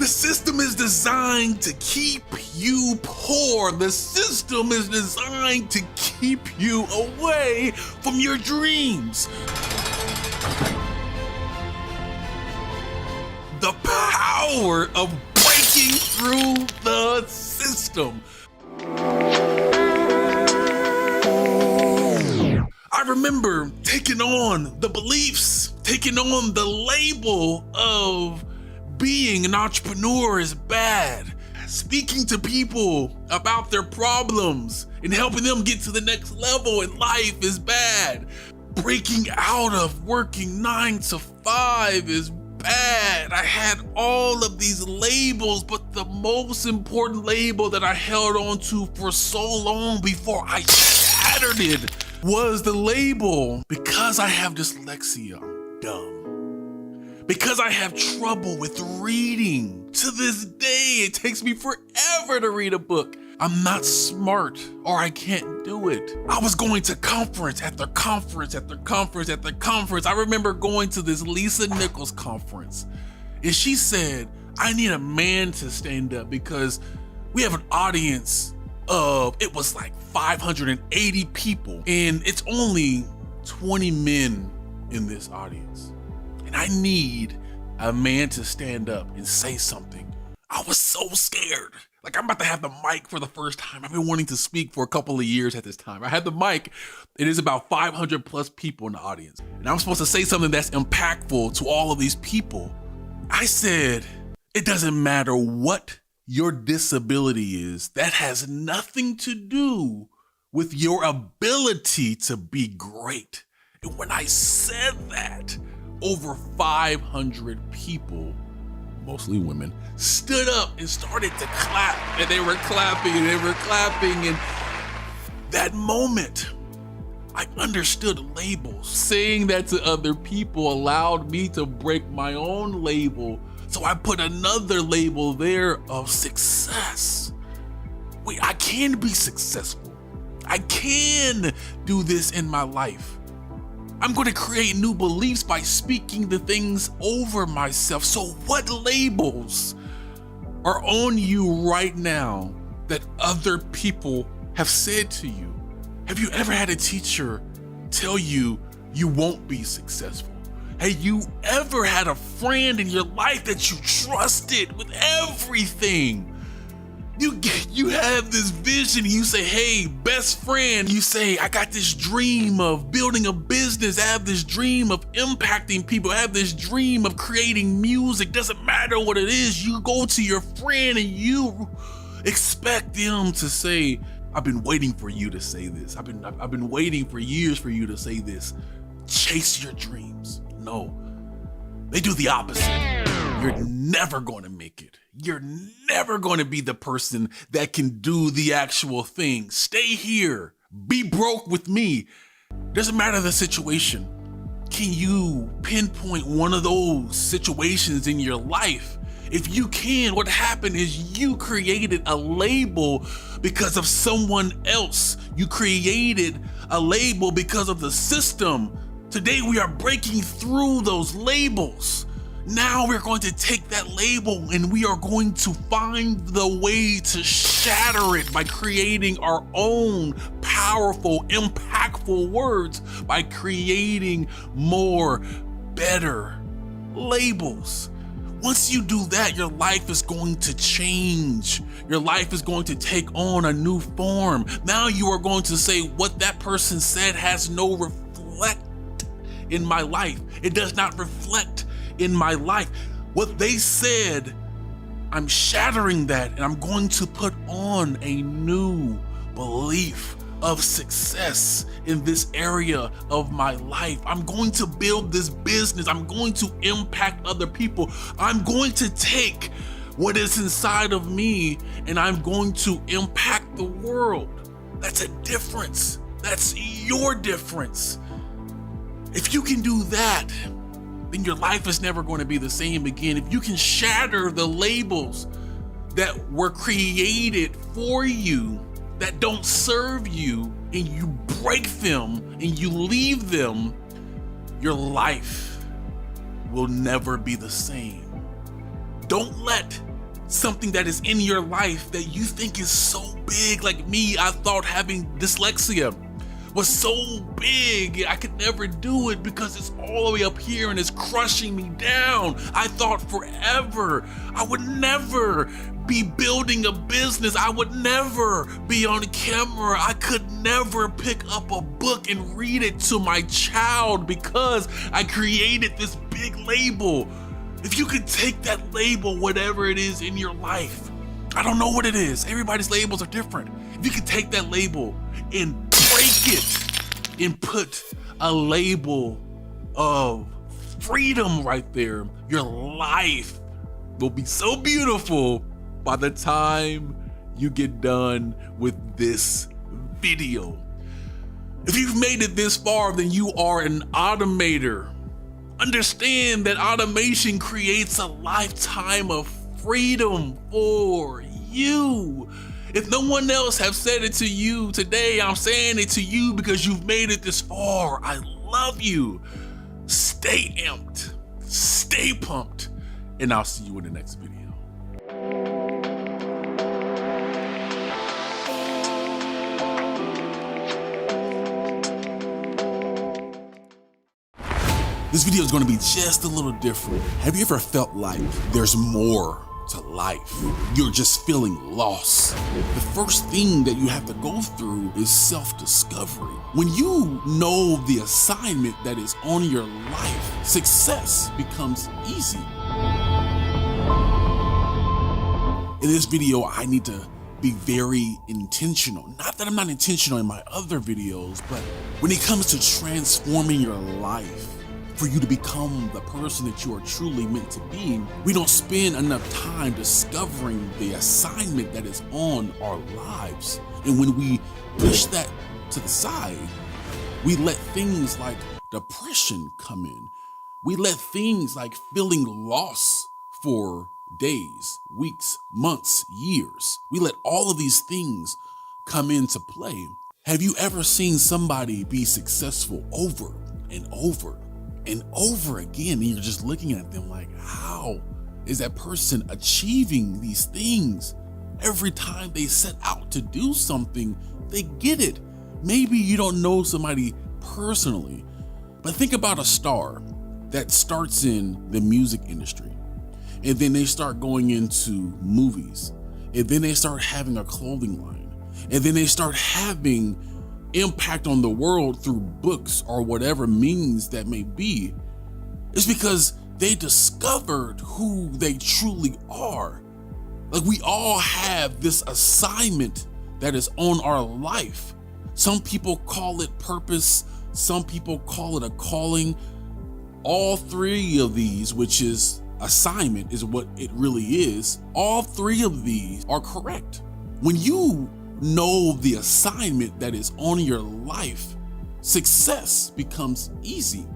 The system is designed to keep you poor. The system is designed to keep you away from your dreams. The power of breaking through the system. I remember taking on the beliefs, taking on the label of being an entrepreneur is bad. Speaking to people about their problems and helping them get to the next level in life is bad. Breaking out of working 9 to 5 is bad. I had all of these labels, but the most important label that I held on to for so long before I shattered it was the label, because I have dyslexia, I'm dumb. Because I have trouble with reading. To this day, it takes me forever to read a book. I'm not smart, or I can't do it. I was going to conference after conference after conference after conference. I remember going to this Lisa Nichols conference, and she said, I need a man to stand up because we have an audience of, it was like 580 people, and it's only 20 men in this audience. And I need a man to stand up and say something. I was so scared. Like, I'm about to have the mic for the first time. I've been wanting to speak for a couple of years at this time. I had the mic. It is about 500 plus people in the audience. And I'm supposed to say something that's impactful to all of these people. I said, it doesn't matter what your disability is. That has nothing to do with your ability to be great. And when I said that, over 500 people, mostly women, stood up and started to clap, and they were clapping and they were clapping. And that moment, I understood labels. Saying that to other people allowed me to break my own label. So I put another label there of success. Wait, I can be successful. I can do this in my life. I'm going to create new beliefs by speaking the things over myself. So what labels are on you right now that other people have said to you? Have you ever had a teacher tell you you won't be successful? Have you ever had a friend in your life that you trusted with everything? You have this vision, you say, hey, best friend, you say, I got this dream of building a business, I have this dream of impacting people, I have this dream of creating music, doesn't matter what it is, you go to your friend and you expect them to say, I've been waiting for you to say this, I've been waiting for years for you to say this, chase your dreams. No, they do the opposite. You're never going to make it. You're never going to be the person that can do the actual thing. Stay here. Be broke with me. Doesn't matter the situation. Can you pinpoint one of those situations in your life? If you can, what happened is you created a label because of someone else. You created a label because of the system. Today we are breaking through those labels. Now we're going to take that label and we are going to find the way to shatter it by creating our own powerful, impactful words, by creating more, better labels. Once you do that, your life is going to change. Your life is going to take on a new form. Now you are going to say, what that person said has no reflect in my life. It does not reflect in my life. What they said, I'm shattering that and I'm going to put on a new belief of success in this area of my life. I'm going to build this business. I'm going to impact other people. I'm going to take what is inside of me and I'm going to impact the world. That's a difference. That's your difference. If you can do that, then your life is never going to be the same again. If you can shatter the labels that were created for you, that don't serve you, and you break them and you leave them, your life will never be the same. Don't let something that is in your life that you think is so big. Like me, I thought having dyslexia was so big, I could never do it because it's all the way up here and it's crushing me down. I thought forever I would never be building a business. I would never be on camera. I could never pick up a book and read it to my child because I created this big label. If you could take that label, whatever it is in your life, I don't know what it is. Everybody's labels are different. If you could take that label and break it and put a label of freedom right there, your life will be so beautiful by the time you get done with this video. If you've made it this far, then you are an automator. Understand that automation creates a lifetime of freedom for you. If no one else have said it to you today, I'm saying it to you because you've made it this far. I love you. Stay amped, stay pumped, and I'll see you in the next video. This video is going to be just a little different. Have you ever felt like there's more to life? You're just feeling lost. The first thing that you have to go through is self-discovery. When you know the assignment that is on your life, success becomes easy. In this video, I need to be very intentional. Not that I'm not intentional in my other videos, but when it comes to transforming your life, for you to become the person that you are truly meant to be, we don't spend enough time discovering the assignment that is on our lives. And when we push that to the side, we let things like depression come in. We let things like feeling lost for days, weeks, months, years. We let all of these things come into play. Have you ever seen somebody be successful over and over and over again, and you're just looking at them like, how is that person achieving these things? Every time they set out to do something, they get it. Maybe you don't know somebody personally, but think about a star that starts in the music industry, and then they start going into movies, and then they start having a clothing line, and then they start having impact on the world through books or whatever means that may be. It's because they discovered who they truly are. Like, we all have this assignment that is on our life. Some people call it purpose, some people call it a calling. All three of these, which is assignment, is what it really is. All three of these are correct. When you know the assignment that is on your life, success becomes easy.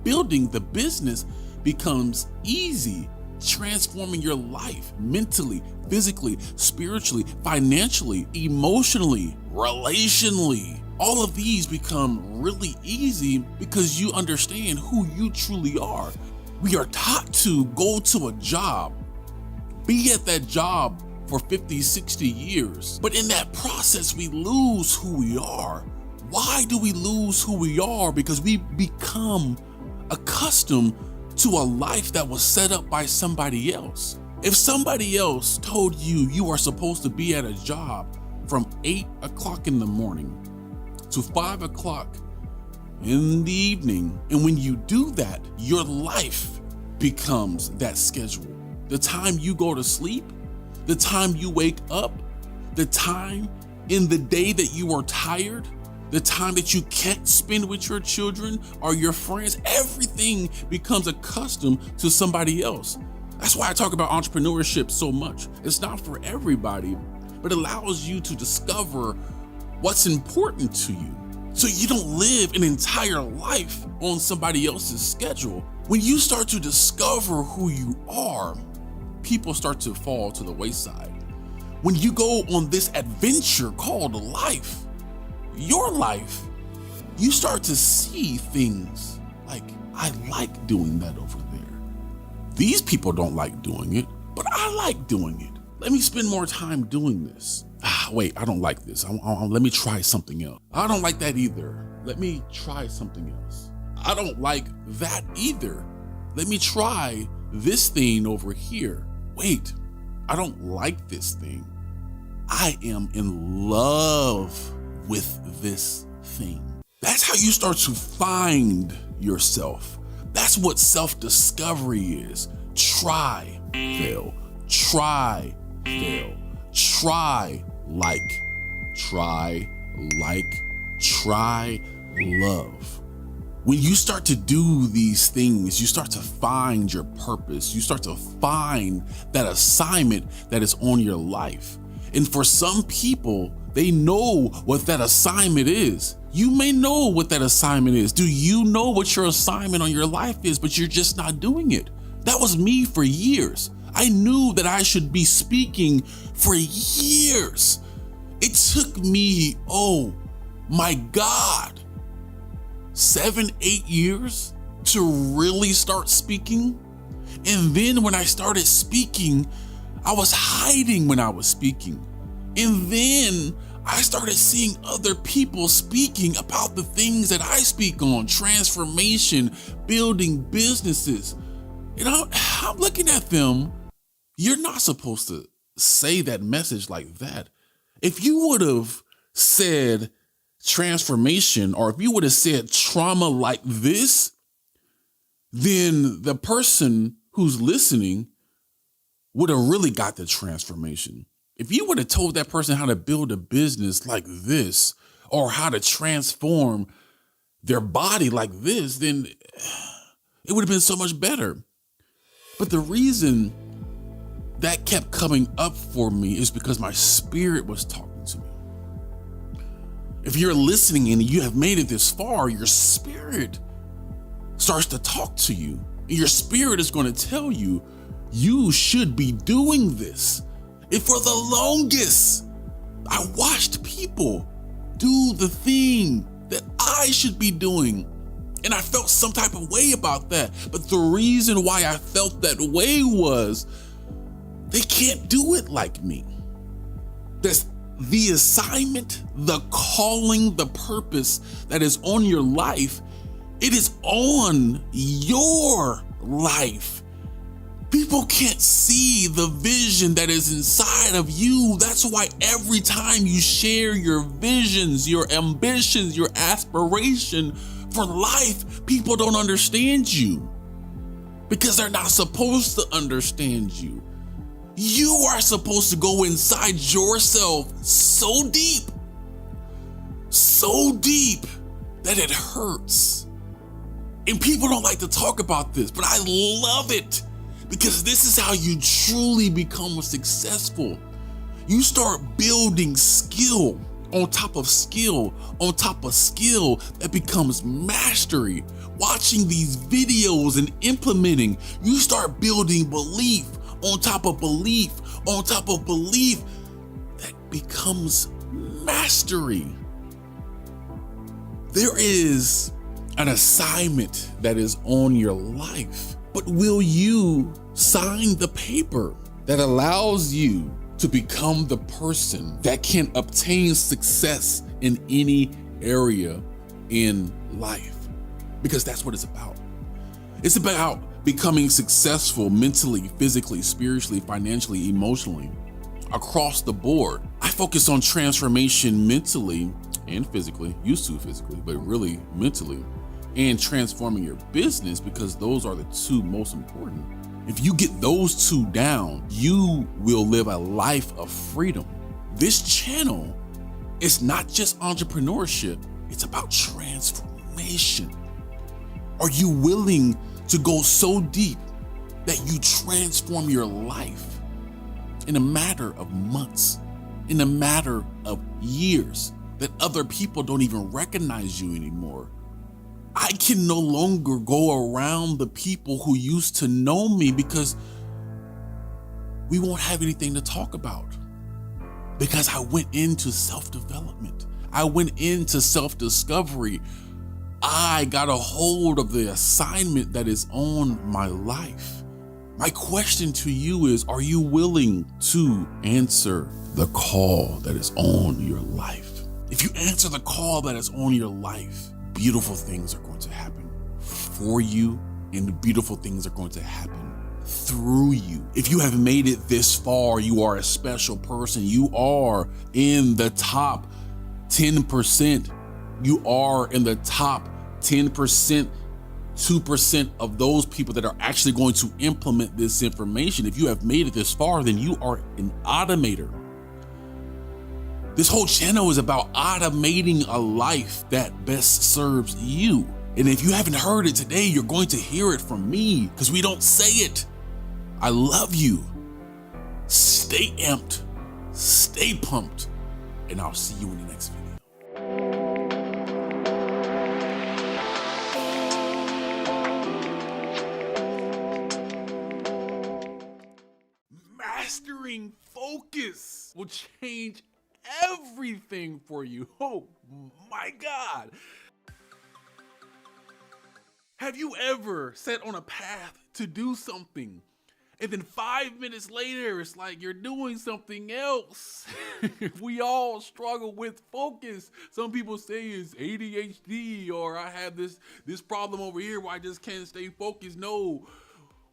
Building the business becomes easy. Transforming your life mentally, physically, spiritually, financially, emotionally, relationally, all of these become really easy because you understand who you truly are. We are taught to go to a job, be at that job for 50, 60 years. But in that process, we lose who we are. Why do we lose who we are? Because we become accustomed to a life that was set up by somebody else. If somebody else told you you are supposed to be at a job from 8 o'clock in the morning to 5 o'clock in the evening, and when you do that, your life becomes that schedule. The time you go to sleep, the time you wake up, the time in the day that you are tired, the time that you can't spend with your children or your friends, everything becomes accustomed to somebody else. That's why I talk about entrepreneurship so much. It's not for everybody, but it allows you to discover what's important to you, so you don't live an entire life on somebody else's schedule. When you start to discover who you are, people start to fall to the wayside. When you go on this adventure called life, your life, you start to see things like, I like doing that over there. These people don't like doing it, but I like doing it. let me spend more time doing this. Wait, I don't like this. Let me try something else. I don't like that either. Let me try something else. I don't like that either. Let me try this thing over here. Wait, I don't like this thing. I am in love with this thing. That's how you start to find yourself. That's what self-discovery is. Try, fail, try, fail, try, try, love. When you start to do these things, you start to find your purpose. You start to find that assignment that is on your life. And for some people, they know what that assignment is. You may know what that assignment is. Do you know what your assignment on your life is, but you're just not doing it? That was me for years. I knew that I should be speaking for years. It took me, oh my God, 7, 8 years to really start speaking. And then when I started speaking, I was hiding when I was speaking. And then I started seeing other people speaking about the things that I speak on, transformation, building businesses. And I'm looking at them. You're not supposed to say that message like that. If you would have said transformation, or if you would have said trauma like this, then the person who's listening would have really got the transformation. If you would have told that person how to build a business like this, or how to transform their body like this, then it would have been so much better. But the reason that kept coming up for me is because my spirit was talking to me. If you're listening and you have made it this far, your spirit starts to talk to you. And your spirit is going to tell you, you should be doing this. And for the longest, I watched people do the thing that I should be doing. And I felt some type of way about that. But the reason why I felt that way was they can't do it like me. That's the assignment, the calling, the purpose that is on your life. It is on your life. People can't see the vision that is inside of you. That's why every time you share your visions, your ambitions, your aspiration for life, people don't understand you because they're not supposed to understand you. You are supposed to go inside yourself so deep that it hurts. And people don't like to talk about this, but I love it. Because this is how you truly become successful. You start building skill on top of skill on top of skill that becomes mastery. Watching these videos and implementing, you start building belief on top of belief on top of belief that becomes mastery. There is an assignment that is on your life, but will you sign the paper that allows you to become the person that can obtain success in any area in life? Because that's what it's about. It's about becoming successful mentally, physically, spiritually, financially, emotionally, across the board. I focus on transformation mentally and physically, used to physically, but really mentally, and transforming your business, because those are the two most important. If you get those two down, you will live a life of freedom. This channel is not just entrepreneurship, it's about transformation. Are you willing to go so deep that you transform your life in a matter of months, in a matter of years, that other people don't even recognize you anymore? I can no longer go around the people who used to know me because we won't have anything to talk about. Because I went into self-development. I went into self-discovery. I got a hold of the assignment that is on my life. My question to you is, are you willing to answer the call that is on your life? If you answer the call that is on your life, beautiful things are going to happen for you, and beautiful things are going to happen through you. If you have made it this far, you are a special person. You are in the top 10%. You are in the top 10%, 2% of those people that are actually going to implement this information. If you have made it this far, then you are an automator. This whole channel is about automating a life that best serves you. And if you haven't heard it today, you're going to hear it from me, because we don't say it. I love you. Stay amped, stay pumped, and I'll see you in the next video. Mastering focus will change everything for you. Oh my God. Have you ever set on a path to do something, and then 5 minutes later, it's like you're doing something else? We all struggle with focus. Some people say it's ADHD, or I have this problem over here where I just can't stay focused. No.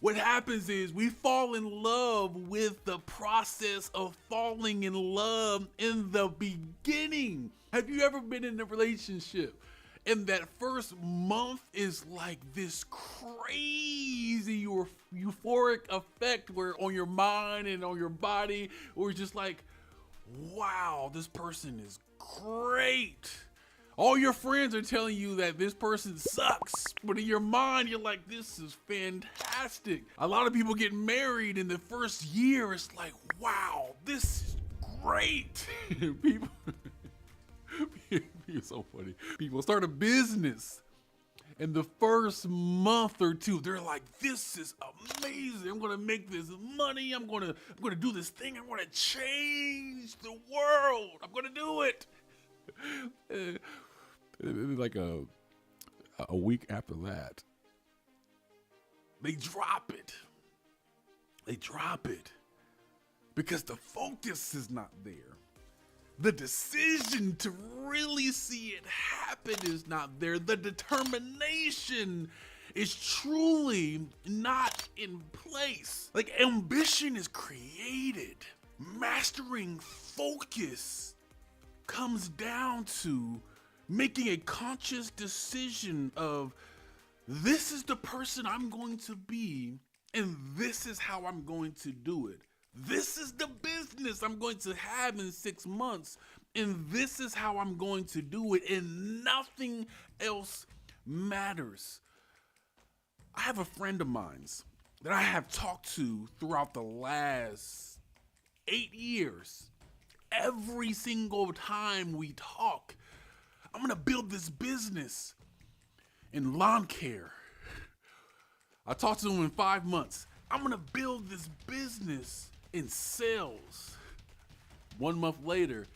What happens is we fall in love with the process of falling in love in the beginning. Have you ever been in a relationship and that first month is like this crazy or euphoric effect where on your mind and on your body, or just like, wow, this person is great. All your friends are telling you that this person sucks, but in your mind, you're like, this is fantastic. A lot of people get married in the first year. It's like, wow, this is great. People, it's so funny. People start a business, and the first month or two, they're like, this is amazing. I'm gonna make this money. I'm gonna do this thing. I'm gonna change the world. I'm gonna do it. Like a week after that, they drop it. They drop it because the focus is not there. The decision to really see it happen is not there. The determination is truly not in place. Like, ambition is created. Mastering focus comes down to making a conscious decision of, this is the person I'm going to be, and this is how I'm going to do it. This is the business I'm going to have in 6 months, and this is how I'm going to do it, and nothing else matters. I have a friend of mine that I have talked to throughout the last 8 years. Every single time we talk, I'm gonna build this business in lawn care. I talked to him in 5 months. I'm gonna build this business in sales. 1 month later,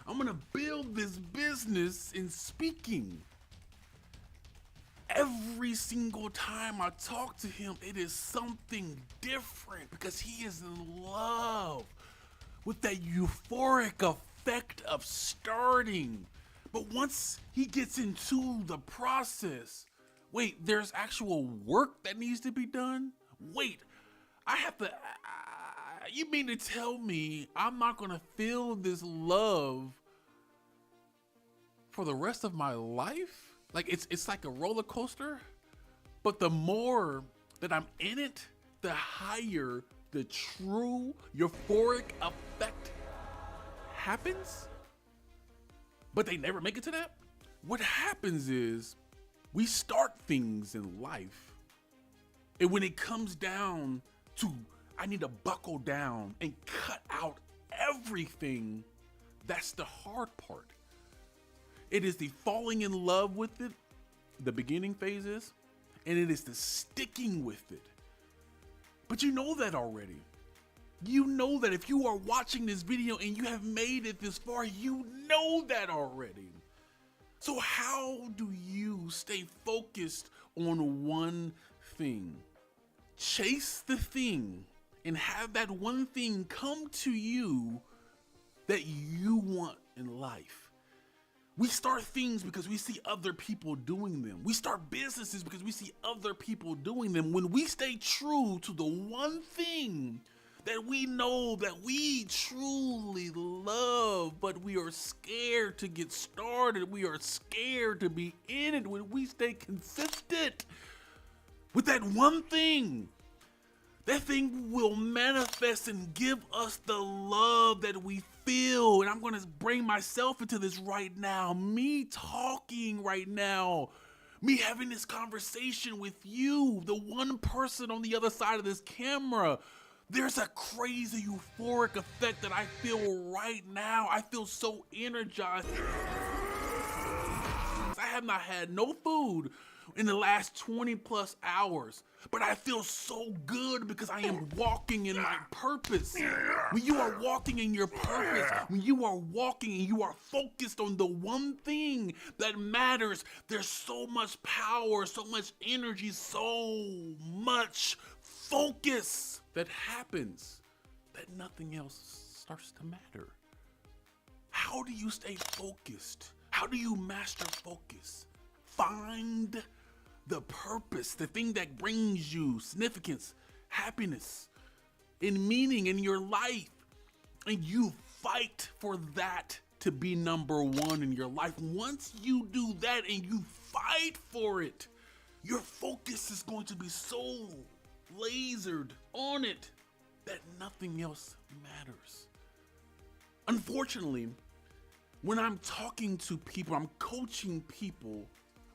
I'm gonna build this business in speaking. Every single time I talk to him, it is something different because he is in love with that euphoric effect of starting. But once he gets into the process, wait, there's actual work that needs to be done? Wait, I have to, you mean to tell me I'm not gonna feel this love for the rest of my life? Like, it's like a roller coaster, but the more that I'm in it, the higher the true euphoric effect happens. But they never make it to that. What happens is we start things in life, and when it comes down to, I need to buckle down and cut out everything, that's the hard part. It is the falling in love with it, the beginning phases, and it is the sticking with it. But you know that already. You know that if you are watching this video and you have made it this far, you know that already. So how do you stay focused on one thing? Chase the thing and have that one thing come to you that you want in life. We start things because we see other people doing them. We start businesses because we see other people doing them. When we stay true to the one thing that we know that we truly love, but we are scared to get started, we are scared to be in it, when we stay consistent with that one thing, that thing will manifest and give us the love that we feel. And I'm going to bring myself into this right now. Me talking right now. Me having this conversation with you, the one person on the other side of this camera. There's a crazy euphoric effect that I feel right now. I feel so energized. I have not had no food in the last 20 plus hours, but I feel so good because I am walking in my purpose. When you are walking in your purpose, when you are walking and you are focused on the one thing that matters, there's so much power, so much energy, so much focus that happens that nothing else starts to matter. How do you stay focused? How do you master focus? Find the purpose, the thing that brings you significance, happiness, and meaning in your life. And you fight for that to be number one in your life. Once you do that and you fight for it, your focus is going to be so lasered on it that nothing else matters. Unfortunately, when I'm talking to people, I'm coaching people,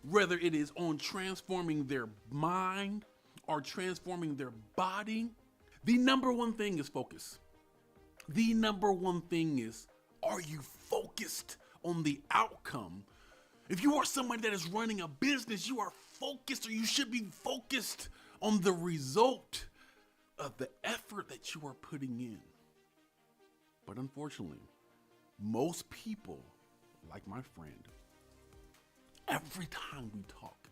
whether it is on transforming their mind or transforming their body, the number one thing is focus. The number one thing is, are you focused on the outcome? If you are somebody that is running a business, you are focused, or you should be focused on the result of the effort that you are putting in. But unfortunately, most people, like my friend, every time we talk,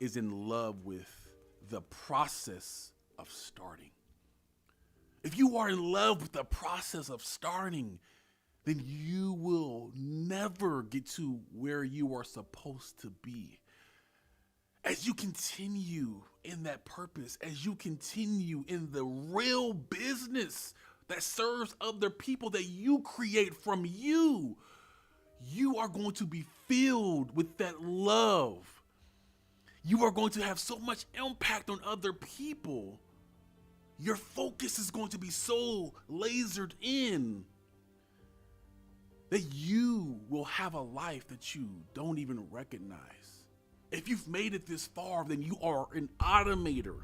is in love with the process of starting. If you are in love with the process of starting, then you will never get to where you are supposed to be. As you continue in that purpose, as you continue in the real business that serves other people that you create from you, you are going to be filled with that love. You are going to have so much impact on other people. Your focus is going to be so lasered in that you will have a life that you don't even recognize. If you've made it this far, then you are an automator.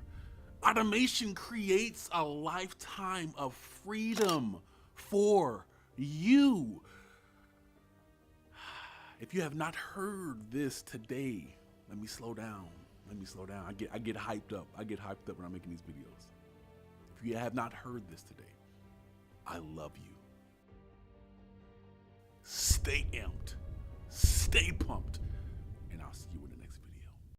Automation creates a lifetime of freedom for you. If you have not heard this today, let me slow down. I get hyped up. I get hyped up when I'm making these videos. If you have not heard this today, I love you. Stay amped, stay pumped, and I'll see you in the next video.